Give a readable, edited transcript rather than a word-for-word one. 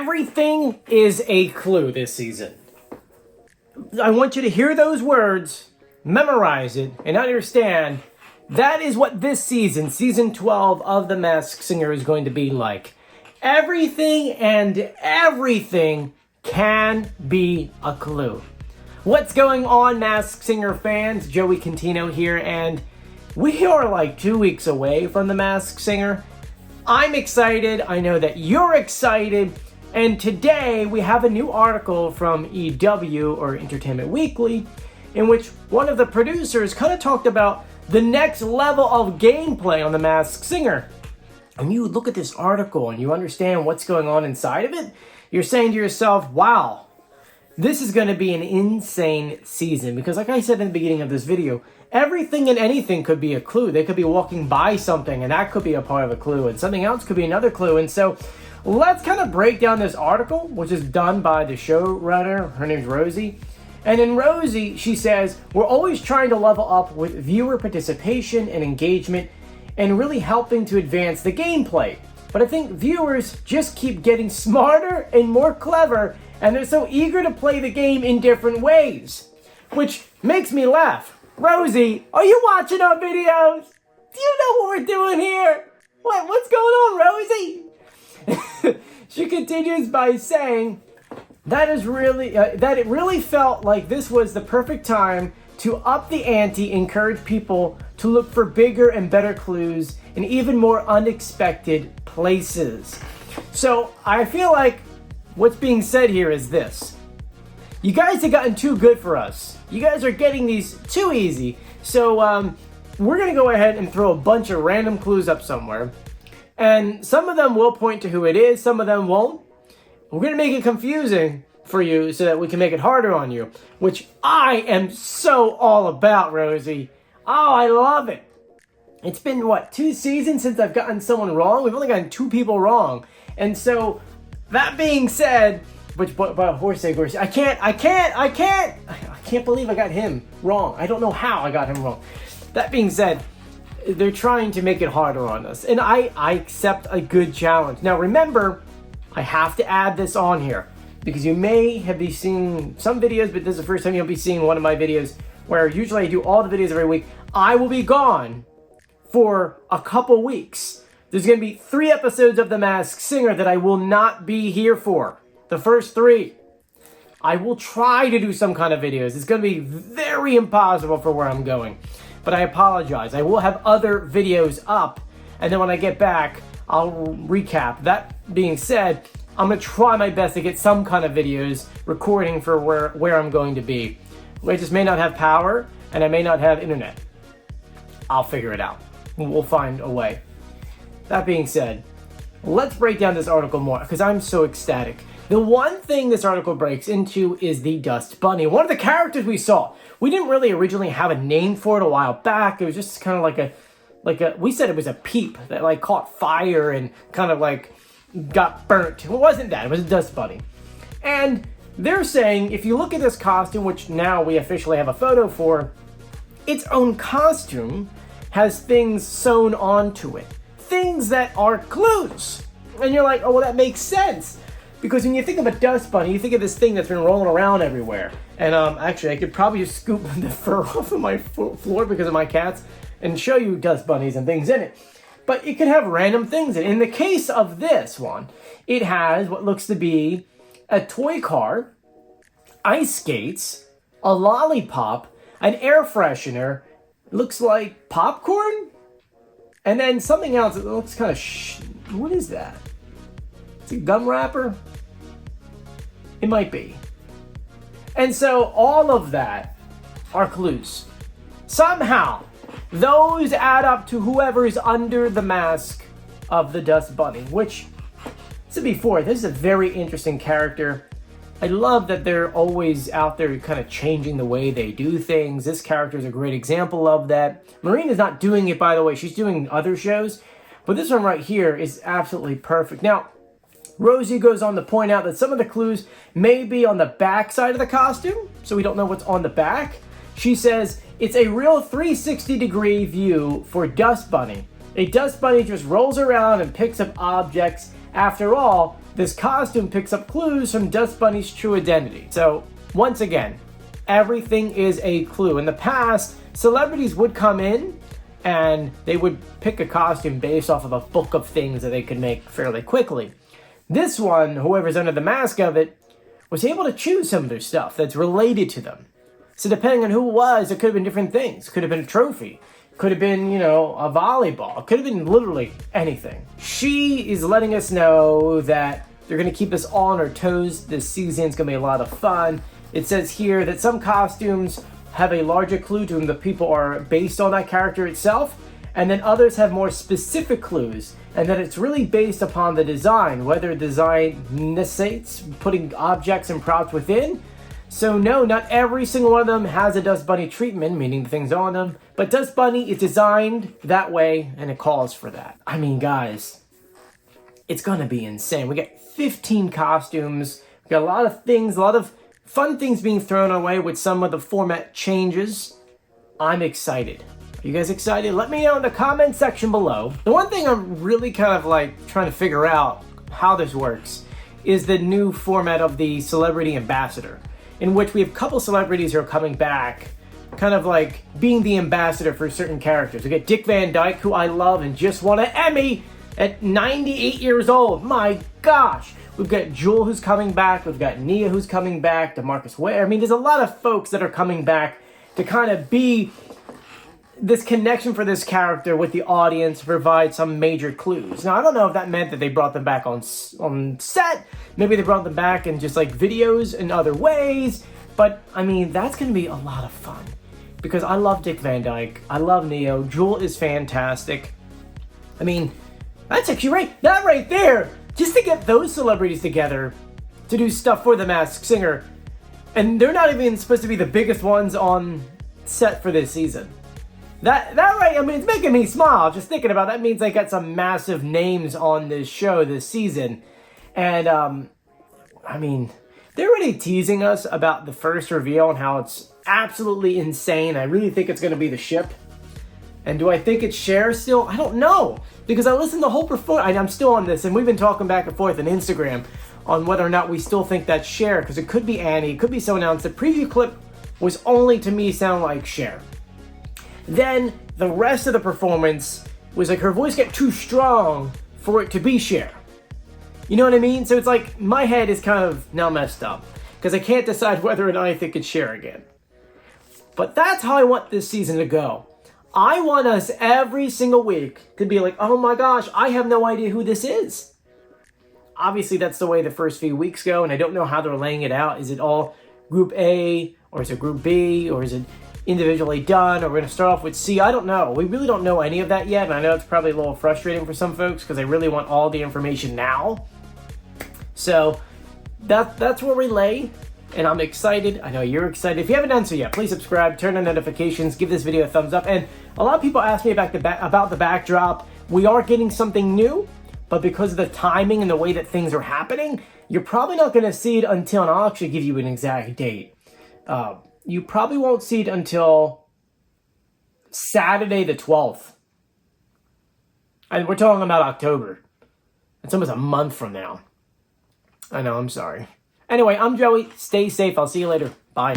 Everything is a clue this season. I want you to hear those words, memorize it, and understand that is what this season, season 12 of The Masked Singer, is going to be like. Everything and everything can be a clue. What's going on, Masked Singer fans? Joey Contino here, and we are like 2 weeks away from The Masked Singer. I'm excited. I know that you're excited. And today we have a new article from EW, or Entertainment Weekly, in which one of the producers kind of talked about the next level of gameplay on The Masked Singer. And you look at this article and you understand what's going on inside of it, you're saying to yourself, wow, this is going to be an insane season. Because like I said in the beginning of this video, everything and anything could be a clue. They could be walking by something and that could be a part of a clue, and something else could be another clue. And so let's kind of break down this article, which is done by the showrunner. Her name's Rosie. And in Rosie, she says, we're always trying to level up with viewer participation and engagement and really helping to advance the gameplay. But I think viewers just keep getting smarter and more clever, and they're so eager to play the game in different ways. Which makes me laugh. Rosie, are you watching our videos? Do you know what we're doing here? What's going on, Rosie? She continues by saying that it really felt like this was the perfect time to up the ante, encourage people to look for bigger and better clues in even more unexpected places. So I feel like what's being said here is this. You guys have gotten too good for us. You guys are getting these too easy. So we're going to go ahead and throw a bunch of random clues up somewhere. And some of them will point to who it is, some of them won't. We're going to make it confusing for you so that we can make it harder on you, which I am so all about, Rosie. Oh, I love it. It's been, 2 seasons since I've gotten someone wrong? We've only gotten 2 people wrong. And so, that being said, but Horsey, I can't believe I got him wrong. I don't know how I got him wrong. That being said, they're trying to make it harder on us, and I accept a good challenge. Now remember, I have to add this on here because you may have been seeing some videos, but this is the first time you'll be seeing one of my videos where usually I do all the videos every week. I will be gone for a couple weeks. There's going to be 3 episodes of The Masked Singer that I will not be here for. The first 3. I will try to do some kind of videos. It's going to be very impossible for where I'm going. But I apologize. I will have other videos up, and then when I get back, I'll recap. That being said, I'm going to try my best to get some kind of videos recording for where I'm going to be. I just may not have power, and I may not have internet. I'll figure it out. We'll find a way. That being said, let's break down this article more, because I'm so ecstatic. The one thing this article breaks into is the Dust Bunny. One of the characters we saw. We didn't really originally have a name for it a while back. It was just kind of like a, we said it was a peep that like caught fire and kind of like got burnt. It wasn't that, it was a Dust Bunny. And they're saying, if you look at this costume, which now we officially have a photo for, its own costume has things sewn onto it. Things that are clues. And you're like, oh, well, that makes sense. Because when you think of a dust bunny, you think of this thing that's been rolling around everywhere. And actually, I could probably just scoop the fur off of my floor because of my cats and show you dust bunnies and things in it. But it could have random things in it. In the case of this one, it has what looks to be a toy car, ice skates, a lollipop, an air freshener, looks like popcorn, and then something else that looks kind of what is that? It's a gum wrapper? It might be. And so all of that are clues. Somehow, those add up to whoever is under the mask of the Dust Bunny, which, to be fair, this is a very interesting character. I love that they're always out there kind of changing the way they do things. This character is a great example of that. Marina's not doing it, by the way. She's doing other shows. But this one right here is absolutely perfect. Now, Rosie goes on to point out that some of the clues may be on the back side of the costume, so we don't know what's on the back. She says, it's a real 360-degree view for Dust Bunny. A Dust Bunny just rolls around and picks up objects. After all, This costume picks up clues from Dust Bunny's true identity. So, once again, everything is a clue. In the past, celebrities would come in and they would pick a costume based off of a book of things that they could make fairly quickly. This one, whoever's under the mask of it, was able to choose some of their stuff that's related to them. So depending on who it was, it could have been different things. Could have been a trophy. Could have been, a volleyball. Could have been literally anything. She is letting us know that they're going to keep us all on our toes. This season is going to be a lot of fun. It says here that some costumes have a larger clue to whom the people are based on that character itself, and then others have more specific clues, and that it's really based upon the design, whether design necessitates putting objects and props within. So no, not every single one of them has a Dust Bunny treatment, meaning the things on them, but Dust Bunny is designed that way, and it calls for that. I mean, guys, it's gonna be insane. We got 15 costumes, we got a lot of things, a lot of fun things being thrown away with some of the format changes. I'm excited. Are you guys excited? Let me know in the comment section below. The one thing I'm really kind of like trying to figure out how this works is the new format of the celebrity ambassador, in which we have a couple celebrities who are coming back, kind of like being the ambassador for certain characters. We got Dick Van Dyke, who I love and just won an Emmy at 98 years old. My gosh. We've got Jewel who's coming back. We've got Nia who's coming back. DeMarcus Ware. I mean, there's a lot of folks that are coming back to kind of be this connection for this character with the audience, provide some major clues. Now, I don't know if that meant that they brought them back on set. Maybe they brought them back in just like videos in other ways. But, I mean, that's going to be a lot of fun. Because I love Dick Van Dyke. I love Neo. Jewel is fantastic. I mean, that's actually right. That right there. Just to get those celebrities together to do stuff for The Masked Singer. And they're not even supposed to be the biggest ones on set for this season. That right, I mean, it's making me smile just thinking about it. That means they got some massive names on this show this season. And, I mean, they're already teasing us about the first reveal and how it's absolutely insane. I really think it's going to be the ship. And do I think it's Cher still? I don't know. Because I listened to the whole performance. I'm still on this, and we've been talking back and forth on Instagram on whether or not we still think that's Cher, because it could be Annie, it could be someone else. The preview clip was only, to me, sound like Cher. Then, the rest of the performance was like her voice got too strong for it to be Cher. You know what I mean? So it's like, my head is kind of now messed up, because I can't decide whether or not I think it's Cher again. But that's how I want this season to go. I want us every single week to be like, oh my gosh, I have no idea who this is. Obviously, that's the way the first few weeks go, and I don't know how they're laying it out. Is it all Group A, or is it Group B, or is it individually done, or we're going to start off with C? I don't know. We really don't know any of that yet, and I know it's probably a little frustrating for some folks because they really want all the information now. So that's where we lay. And I'm excited. I know you're excited. If you haven't done so yet, please subscribe, turn on notifications, give this video a thumbs up. And a lot of people ask me about the backdrop. We are getting something new, but because of the timing and the way that things are happening, you're probably not going to see it until, and I'll actually give you an exact date. You probably won't see it until Saturday the 12th. And we're talking about October. It's almost a month from now. I know, I'm sorry. Anyway, I'm Joey. Stay safe. I'll see you later. Bye.